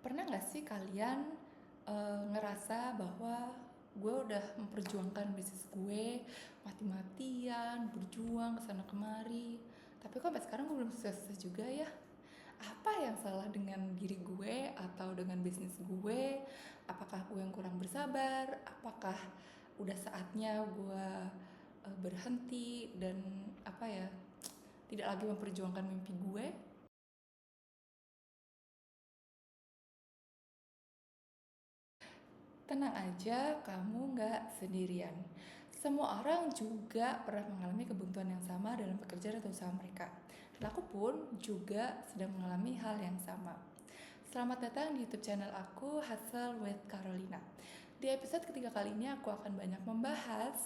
Pernah nggak sih kalian ngerasa bahwa gue udah memperjuangkan bisnis gue mati-matian, berjuang kesana kemari, tapi kok sampai sekarang gue belum sukses juga ya? Apa yang salah dengan diri gue atau dengan bisnis gue? Apakah gue yang kurang bersabar? Apakah udah saatnya gue berhenti dan apa ya, tidak lagi memperjuangkan mimpi gue? Tenang aja, kamu nggak sendirian. Semua orang juga pernah mengalami kebuntuan yang sama dalam pekerjaan atau usaha mereka. Dan aku pun juga sedang mengalami hal yang sama. Selamat datang di YouTube channel aku, Hustle with Carolina. Di episode ketiga kali ini aku akan banyak membahas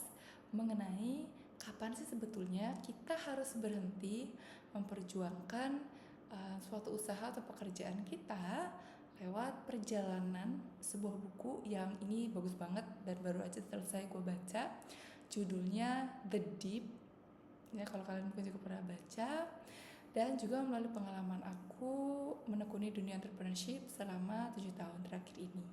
mengenai kapan sih sebetulnya kita harus berhenti memperjuangkan suatu usaha atau pekerjaan kita lewat perjalanan sebuah buku yang ini bagus banget dan baru aja selesai gue baca. Judulnya The Deep. Ya, kalau kalian mungkin juga pernah baca. Dan juga melalui pengalaman aku menekuni dunia entrepreneurship selama 7 tahun terakhir ini.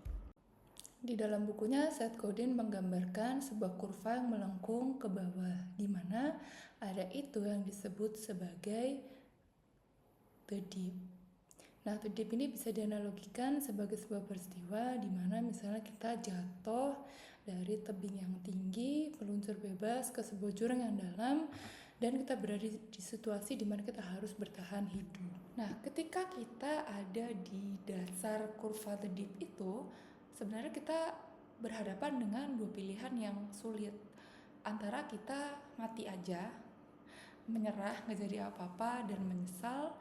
Di dalam bukunya, Seth Godin menggambarkan sebuah kurva yang melengkung ke bawah, di mana ada itu yang disebut sebagai the deep. Nah, the deep ini bisa dianalogikan sebagai sebuah peristiwa di mana misalnya kita jatuh dari tebing yang tinggi, meluncur bebas ke sebuah jurang yang dalam, dan kita berada di situasi di mana kita harus bertahan hidup. Nah, ketika kita ada di dasar kurva the deep itu, sebenarnya kita berhadapan dengan dua pilihan yang sulit. Antara kita mati aja, menyerah, nggak jadi apa-apa, dan menyesal,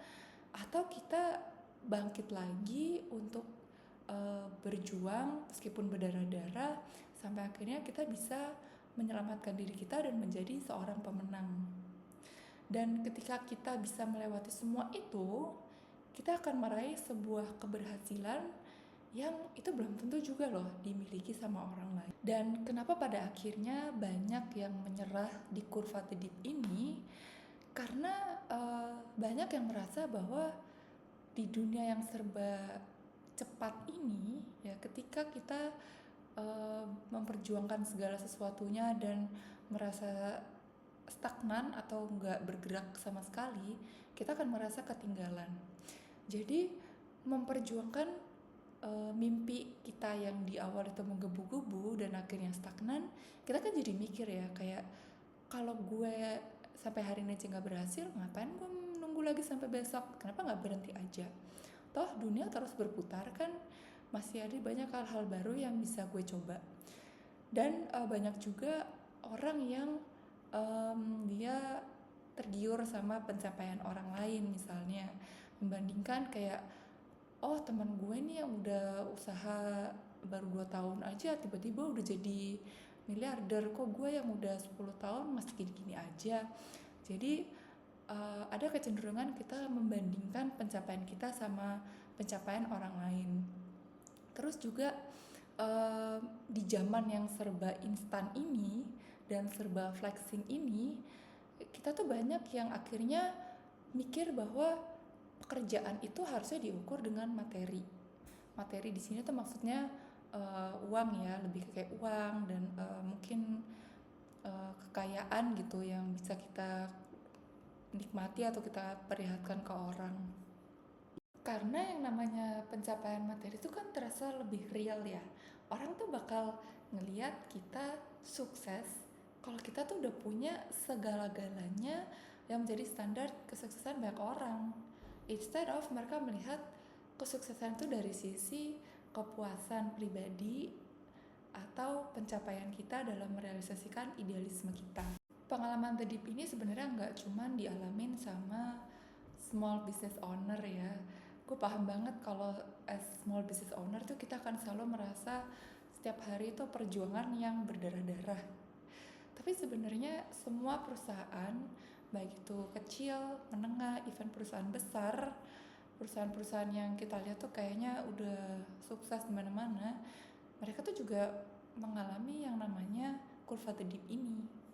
atau kita bangkit lagi untuk berjuang meskipun berdarah-darah sampai akhirnya kita bisa menyelamatkan diri kita dan menjadi seorang pemenang. Dan ketika kita bisa melewati semua itu, kita akan meraih sebuah keberhasilan yang itu belum tentu juga loh dimiliki sama orang lain. Dan kenapa pada akhirnya banyak yang menyerah di kurva the deep ini? Karena banyak yang merasa bahwa di dunia yang serba cepat ini, ya ketika kita memperjuangkan segala sesuatunya dan merasa stagnan atau nggak bergerak sama sekali, kita akan merasa ketinggalan. Jadi memperjuangkan mimpi kita yang di awal itu menggebu-gebu dan akhirnya stagnan, kita kan jadi mikir ya, kayak kalau gue sampai hari ini aja nggak berhasil, ngapain gue nunggu lagi sampai besok? Kenapa nggak berhenti aja? Toh dunia terus berputar kan, masih ada banyak hal-hal baru yang bisa gue coba. Dan banyak juga orang yang dia tergiur sama pencapaian orang lain, misalnya membandingkan kayak, oh teman gue nih yang udah usaha baru 2 tahun aja tiba-tiba udah jadi miliarder, kok gue yang udah 10 tahun masih gini-gini aja. Jadi ada kecenderungan kita membandingkan pencapaian kita sama pencapaian orang lain. Terus juga di zaman yang serba instan ini dan serba flexing ini, kita tuh banyak yang akhirnya mikir bahwa pekerjaan itu harusnya diukur dengan materi. Materi di sini tuh maksudnya uang ya, lebih kayak uang dan mungkin kekayaan gitu yang bisa kita nikmati atau kita perlihatkan ke orang. Karena yang namanya pencapaian materi itu kan terasa lebih real ya. Orang tuh bakal ngelihat kita sukses kalau kita tuh udah punya segala-galanya yang menjadi standar kesuksesan banyak orang. Instead of mereka melihat kesuksesan itu dari sisi kepuasan pribadi atau pencapaian kita dalam merealisasikan idealisme kita. Pengalaman The Deep ini sebenarnya nggak cuman dialamin sama small business owner ya. Gue paham banget kalau as small business owner tuh kita akan selalu merasa setiap hari itu perjuangan yang berdarah-darah. Tapi sebenarnya semua perusahaan, baik itu kecil, menengah, even perusahaan besar, perusahaan-perusahaan yang kita lihat tuh kayaknya udah sukses di mana-mana, mereka tuh juga mengalami yang namanya kurva The Deep ini.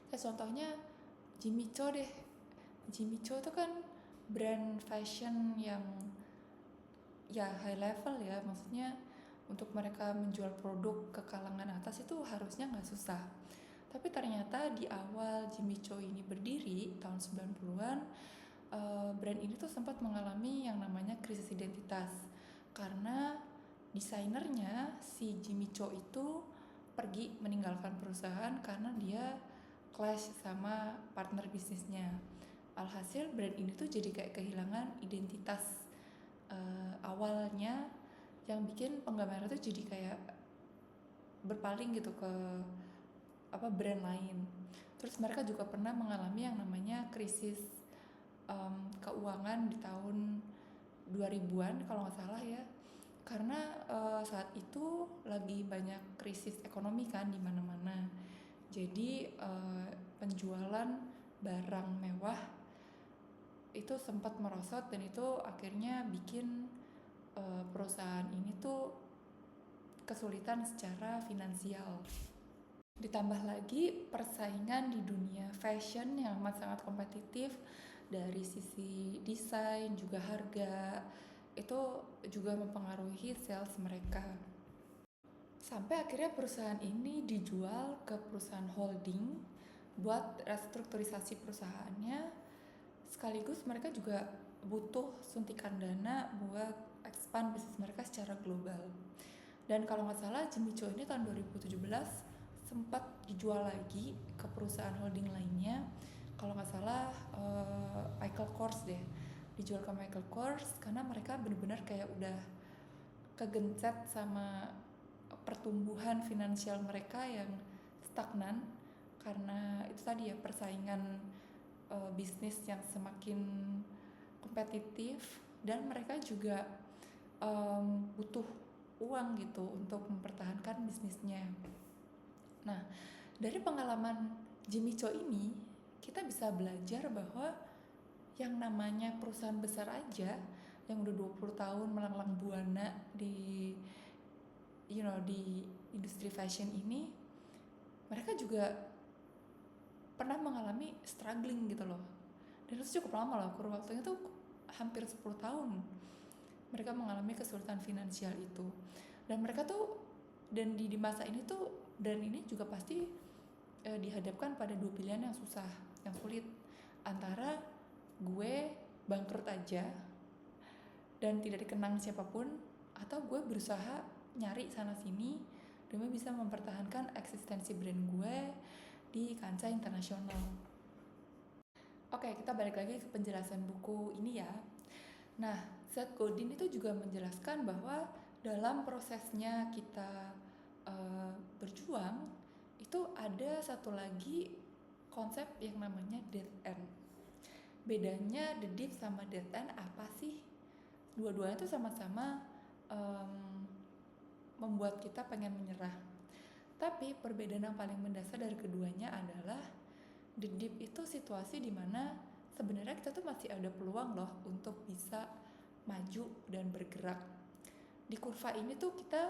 Kayak contohnya Jimmy Choo deh. Jimmy Choo tuh kan brand fashion ya high level ya, maksudnya untuk mereka menjual produk ke kalangan atas itu harusnya nggak susah. Tapi ternyata di awal Jimmy Choo ini berdiri tahun 90-an, brand ini tuh sempat mengalami yang namanya krisis identitas karena desainernya si Jimmy Choo itu pergi meninggalkan perusahaan karena dia clash sama partner bisnisnya. Alhasil brand ini tuh jadi kayak kehilangan identitas awalnya, yang bikin penggemarnya tuh jadi kayak berpaling gitu ke brand lain. Terus mereka juga pernah mengalami yang namanya krisis keuangan di tahun 2000-an kalau nggak salah ya, karena saat itu lagi banyak krisis ekonomi kan di mana-mana. Jadi penjualan barang mewah itu sempat merosot, dan itu akhirnya bikin perusahaan ini tuh kesulitan secara finansial. Ditambah lagi persaingan di dunia fashion yang amat sangat kompetitif, dari sisi desain juga harga, itu juga mempengaruhi sales mereka. Sampai akhirnya perusahaan ini dijual ke perusahaan holding buat restrukturisasi perusahaannya, sekaligus mereka juga butuh suntikan dana buat expand bisnis mereka secara global. Dan kalau nggak salah Jimmy Choo ini tahun 2017 sempat dijual lagi ke perusahaan holding lainnya, kalau nggak salah Michael Kors deh, dijual ke Michael Kors karena mereka benar-benar kayak udah kegencet sama pertumbuhan finansial mereka yang stagnan karena itu tadi ya, persaingan bisnis yang semakin kompetitif, dan mereka juga butuh uang gitu untuk mempertahankan bisnisnya. Nah, dari pengalaman Jimmy Choo ini kita bisa belajar bahwa yang namanya perusahaan besar aja yang udah 20 tahun melanglang buana di di industri fashion ini, mereka juga pernah mengalami struggling gitu loh. Dan itu cukup lama loh, kurun waktunya tuh hampir 10 tahun mereka mengalami kesulitan finansial itu. Dan mereka tuh, dan di masa ini tuh, dan ini juga pasti dihadapkan pada dua pilihan yang susah, yang sulit, antara gue bangkrut aja dan tidak dikenang siapapun, atau gue berusaha nyari sana sini demi bisa mempertahankan eksistensi brand gue di kancah internasional. Oke, kita balik lagi ke penjelasan buku ini ya. Nah, Seth Godin itu juga menjelaskan bahwa dalam prosesnya kita berjuang itu ada satu lagi konsep yang namanya dead end. Bedanya the deep sama dead end apa sih? Dua-duanya tuh sama-sama membuat kita pengen menyerah. Tapi perbedaan yang paling mendasar dari keduanya adalah the deep itu situasi dimana sebenarnya kita tuh masih ada peluang loh untuk bisa maju dan bergerak. Di kurva ini tuh kita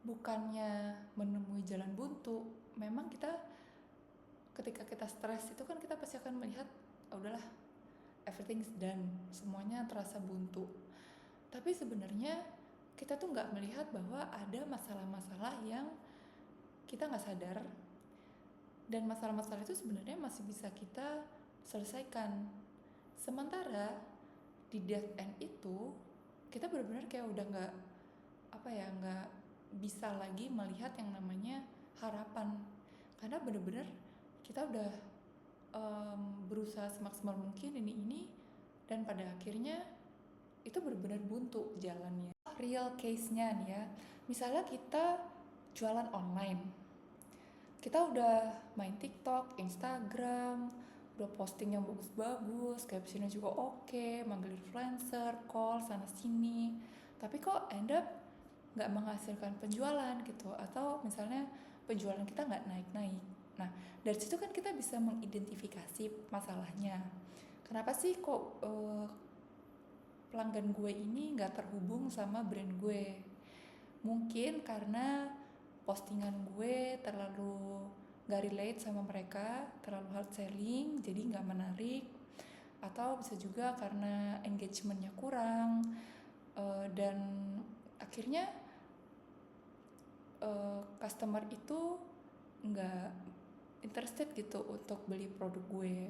bukannya menemui jalan buntu. Memang kita ketika kita stres itu kan kita pasti akan melihat udahlah, everything's done, semuanya terasa buntu. Tapi sebenarnya kita tuh nggak melihat bahwa ada masalah-masalah yang kita nggak sadar, dan masalah-masalah itu sebenarnya masih bisa kita selesaikan. Sementara di dead end itu kita benar-benar kayak udah nggak bisa lagi melihat yang namanya harapan, karena benar-benar kita udah berusaha semaksimal mungkin ini, dan pada akhirnya itu benar-benar buntu jalannya. Real case-nya nih ya, misalnya kita jualan online, kita udah main TikTok, Instagram, udah posting yang bagus-bagus, captionnya juga oke, manggil influencer, call sana sini, tapi kok end up nggak menghasilkan penjualan gitu, atau misalnya penjualan kita nggak naik-naik. Nah, dari situ kan kita bisa mengidentifikasi masalahnya. Kenapa sih kok pelanggan gue ini nggak terhubung sama brand gue? Mungkin karena postingan gue terlalu nggak relate sama mereka, terlalu hard selling, jadi nggak menarik. atau bisa juga karena engagementnya kurang, dan akhirnya customer itu nggak interested gitu untuk beli produk gue.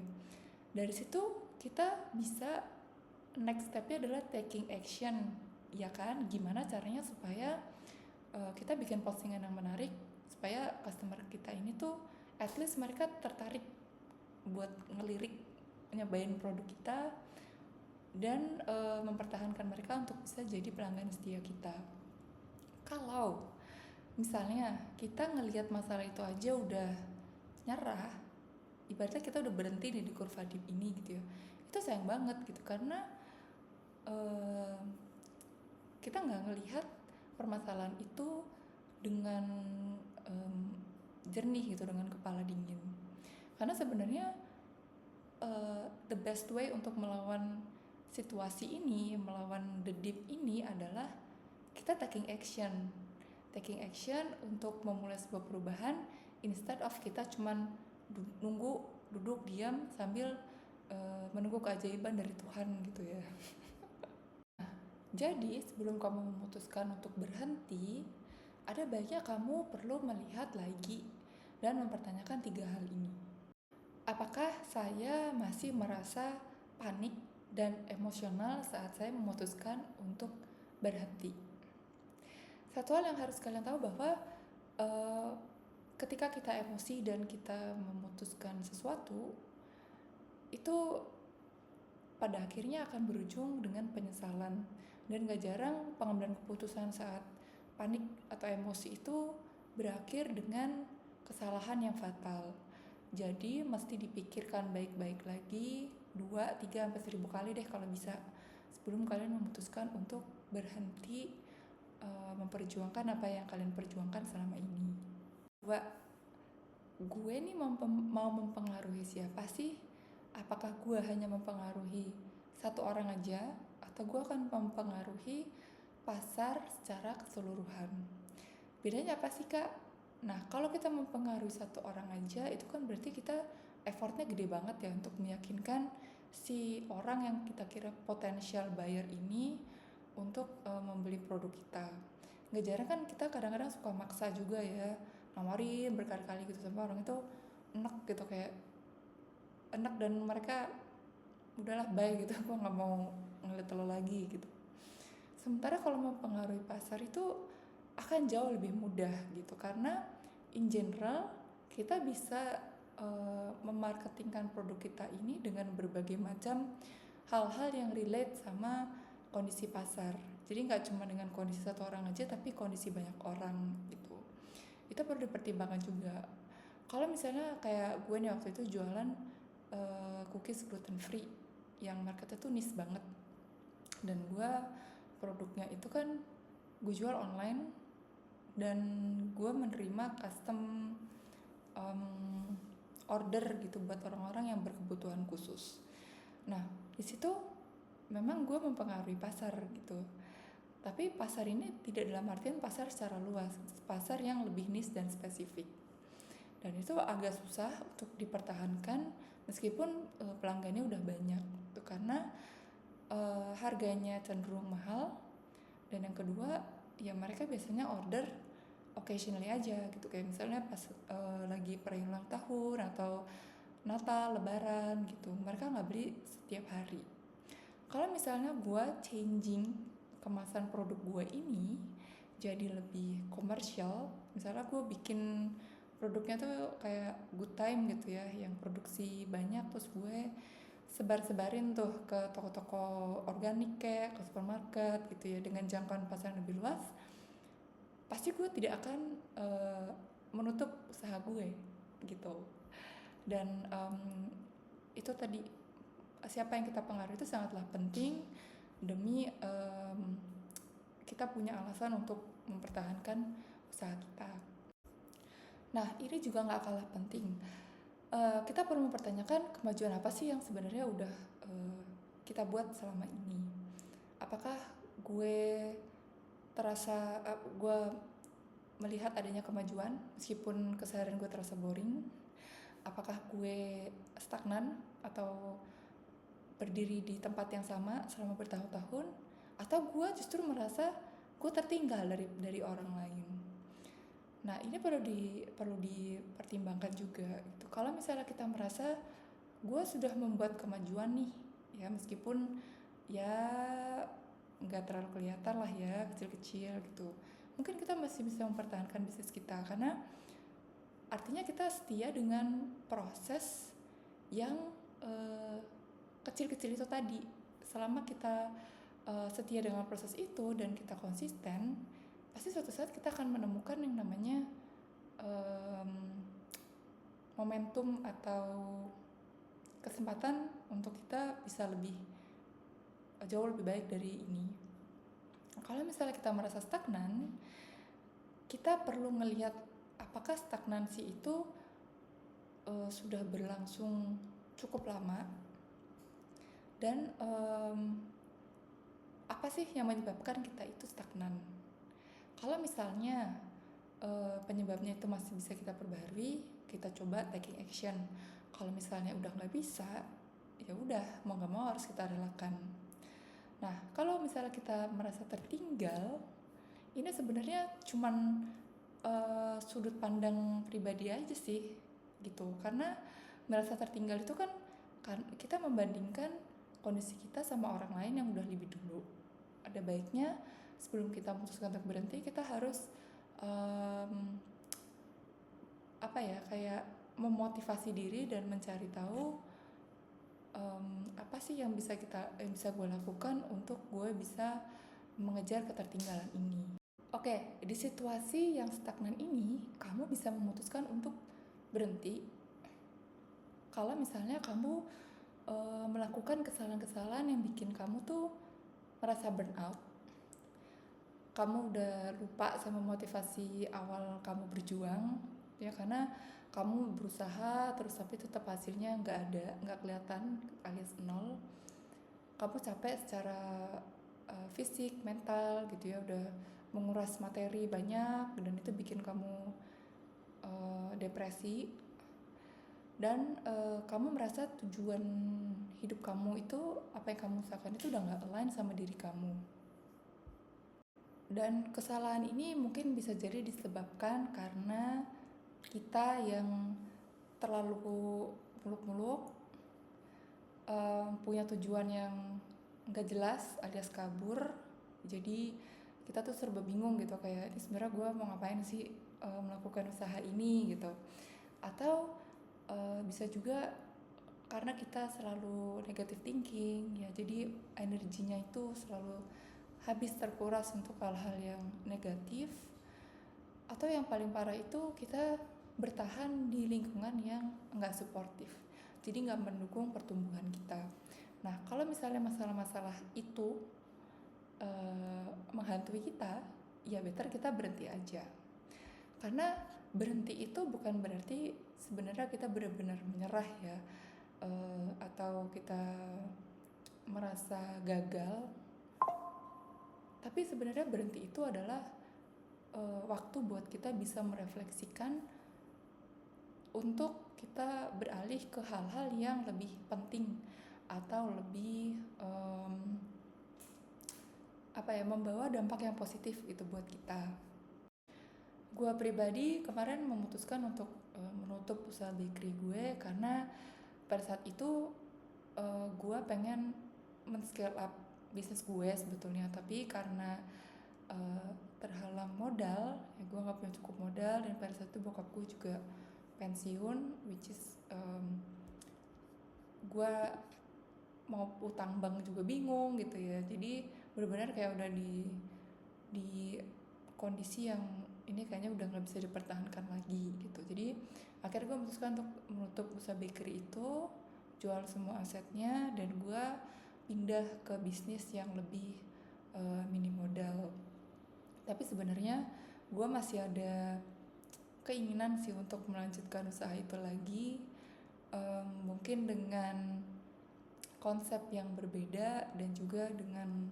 Dari situ kita bisa next stepnya adalah taking action, ya kan? Gimana caranya supaya kita bikin postingan yang menarik supaya customer kita ini tuh at least mereka tertarik buat ngelirik nyobain produk kita dan mempertahankan mereka untuk bisa jadi pelanggan setia kita. Kalau misalnya kita ngelihat masalah itu aja udah nyerah, ibaratnya kita udah berhenti di kurva dip ini gitu ya, itu sayang banget gitu, karena kita nggak ngelihat permasalahan itu dengan jernih gitu, dengan kepala dingin. Karena sebenarnya the best way untuk melawan situasi ini, melawan the dip ini adalah kita taking action untuk memulai sebuah perubahan, instead of kita cuman duduk diam sambil menunggu keajaiban dari Tuhan gitu ya. Jadi sebelum kamu memutuskan untuk berhenti, ada baiknya kamu perlu melihat lagi dan mempertanyakan 3 hal ini. Apakah saya masih merasa panik dan emosional saat saya memutuskan untuk berhenti? Satu hal yang harus kalian tahu bahwa ketika kita emosi dan kita memutuskan sesuatu, itu pada akhirnya akan berujung dengan penyesalan. Dan gak jarang pengambilan keputusan saat panik atau emosi itu berakhir dengan kesalahan yang fatal. Jadi mesti dipikirkan baik-baik lagi 2, 3, sampai 1000 kali deh kalau bisa, sebelum kalian memutuskan untuk berhenti memperjuangkan apa yang kalian perjuangkan selama ini. 2, gue nih mau mempengaruhi siapa sih? Apakah gue hanya mempengaruhi satu orang aja, atau gue akan mempengaruhi pasar secara keseluruhan? Bedanya apa sih, Kak? Nah, kalau kita mempengaruhi satu orang aja, itu kan berarti kita effortnya gede banget ya untuk meyakinkan si orang yang kita kira potensial buyer ini untuk membeli produk kita. Nggak jarang kan kita kadang-kadang suka maksa juga ya, nawarin berkali-kali gitu sama orang itu enak gitu, kayak enak dan mereka udahlah bye gitu, gue nggak mau ngeliat lo lagi gitu. Sementara kalau mempengaruhi pasar itu akan jauh lebih mudah gitu, karena in general kita bisa memarketingkan produk kita ini dengan berbagai macam hal-hal yang relate sama kondisi pasar. Jadi nggak cuma dengan kondisi satu orang aja, tapi kondisi banyak orang gitu. Itu perlu dipertimbangkan juga. Kalau misalnya kayak gue nih waktu itu jualan cookies gluten free yang marketnya tuh niche banget, dan gue produknya itu kan gue jual online dan gue menerima custom order gitu buat orang-orang yang berkebutuhan khusus. Nah di situ memang gue mempengaruhi pasar gitu, tapi pasar ini tidak dalam artian pasar secara luas, pasar yang lebih niche dan spesifik. Dan itu agak susah untuk dipertahankan meskipun pelanggannya udah banyak gitu, karena harganya cenderung mahal, dan yang kedua ya mereka biasanya order occasionally aja gitu, kayak misalnya pas lagi perayaan ulang tahun atau Natal, Lebaran gitu, mereka nggak beli setiap hari. Kalau misalnya gue changing kemasan produk gue ini jadi lebih komersial, misalnya gue bikin produknya tuh kayak Good Time gitu ya, yang produksi banyak, terus gue sebarin tuh ke toko-toko organik kayak ke supermarket gitu ya, dengan jangkauan pasar yang lebih luas, pasti gue tidak akan menutup usaha gue gitu. Dan itu tadi, siapa yang kita pengaruhi itu sangatlah penting demi kita punya alasan untuk mempertahankan usaha kita. Nah ini juga gak kalah penting, kita perlu mempertanyakan kemajuan apa sih yang sebenarnya udah kita buat selama ini. Apakah gue melihat adanya kemajuan meskipun keseharian gue terasa boring? Apakah gue stagnan atau berdiri di tempat yang sama selama bertahun-tahun, atau gue justru merasa gue tertinggal dari orang lain. Nah, ini perlu dipertimbangkan juga gitu. Kalau misalnya kita merasa gue sudah membuat kemajuan nih, ya meskipun ya nggak terlalu kelihatan lah ya, kecil-kecil gitu, mungkin kita masih bisa mempertahankan bisnis kita, karena artinya kita setia dengan proses yang kecil-kecil itu tadi. Selama kita setia dengan proses itu dan kita konsisten, pasti suatu saat kita akan menemukan yang namanya momentum atau kesempatan untuk kita bisa jauh lebih baik dari ini. Kalau misalnya kita merasa stagnan, kita perlu melihat apakah stagnansi itu sudah berlangsung cukup lama, dan apa sih yang menyebabkan kita itu stagnan. Kalau misalnya penyebabnya itu masih bisa kita perbaharui, kita coba taking action. Kalau misalnya udah nggak bisa, ya udah mau nggak mau harus kita relakan. Nah, kalau misalnya kita merasa tertinggal, ini sebenarnya cuman sudut pandang pribadi aja sih gitu. Karena merasa tertinggal itu kan kita membandingkan kondisi kita sama orang lain yang udah lebih dulu. Ada baiknya sebelum kita memutuskan untuk berhenti, kita harus kayak memotivasi diri dan mencari tahu apa sih yang bisa gue lakukan untuk gue bisa mengejar ketertinggalan ini. Oke, di situasi yang stagnan ini, kamu bisa memutuskan untuk berhenti kalau misalnya kamu melakukan kesalahan-kesalahan yang bikin kamu tuh merasa burnout. Kamu udah lupa sama motivasi awal kamu berjuang, ya, karena kamu berusaha terus tapi tetap hasilnya nggak kelihatan, alias nol. Kamu capek secara fisik, mental gitu ya, udah menguras materi banyak dan itu bikin kamu depresi, dan kamu merasa tujuan hidup kamu itu, apa yang kamu usahakan itu udah nggak align sama diri kamu. Dan kesalahan ini mungkin bisa jadi disebabkan karena kita yang terlalu muluk-muluk, punya tujuan yang nggak jelas alias kabur. Jadi kita tuh serba bingung gitu, kayak ini sebenarnya gue mau ngapain sih melakukan usaha ini gitu. Atau bisa juga karena kita selalu negative thinking ya, jadi energinya itu selalu habis terkuras untuk hal-hal yang negatif. Atau yang paling parah itu kita bertahan di lingkungan yang nggak suportif, jadi nggak mendukung pertumbuhan kita. Nah, kalau misalnya masalah-masalah itu menghantui kita, ya better kita berhenti aja. Karena berhenti itu bukan berarti sebenarnya kita benar-benar menyerah ya, atau kita merasa gagal. Tapi sebenarnya berhenti itu adalah waktu buat kita bisa merefleksikan untuk kita beralih ke hal-hal yang lebih penting atau lebih membawa dampak yang positif gitu buat kita. Gue pribadi kemarin memutuskan untuk menutup usaha bakery gue karena pada saat itu gue pengen men-scale up bisnis gue sebetulnya, tapi karena terhalang modal, ya gue nggak punya cukup modal, dan pada saat itu bokap gue juga pensiun, which is gue mau utang bank juga bingung gitu ya. Jadi benar-benar kayak udah di kondisi yang ini kayaknya udah nggak bisa dipertahankan lagi gitu. Jadi akhirnya gue memutuskan untuk menutup usaha bakery itu, jual semua asetnya, dan gue pindah ke bisnis yang lebih minim modal. Tapi sebenarnya gue masih ada keinginan sih untuk melanjutkan usaha itu lagi, mungkin dengan konsep yang berbeda dan juga dengan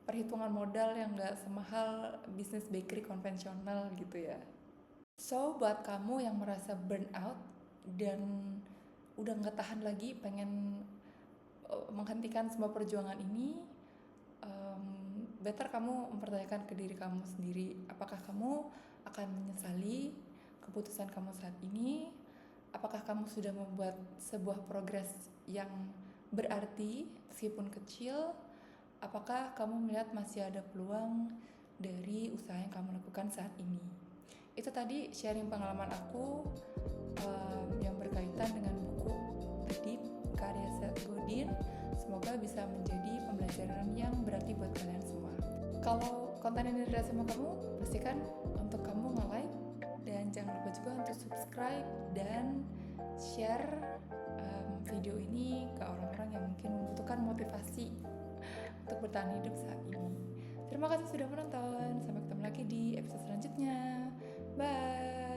perhitungan modal yang gak semahal bisnis bakery konvensional gitu ya. So, buat kamu yang merasa burnout dan udah gak tahan lagi pengen menghentikan semua perjuangan ini, better kamu mempertanyakan ke diri kamu sendiri, apakah kamu akan menyesali keputusan kamu saat ini, apakah kamu sudah membuat sebuah progres yang berarti meskipun kecil, apakah kamu melihat masih ada peluang dari usaha yang kamu lakukan saat ini. Itu tadi sharing pengalaman aku yang berkaitan dengan buku The Deep karya Seth Godin. Semoga bisa menjadi pembelajaran yang berarti buat kalian semua. Kalau konten ini relate sama kamu, pastikan untuk kamu nge-like dan jangan lupa juga untuk subscribe dan share video ini ke orang-orang yang mungkin membutuhkan motivasi untuk bertahan hidup saat ini. Terima kasih sudah menonton. Sampai ketemu lagi di episode selanjutnya. Bye.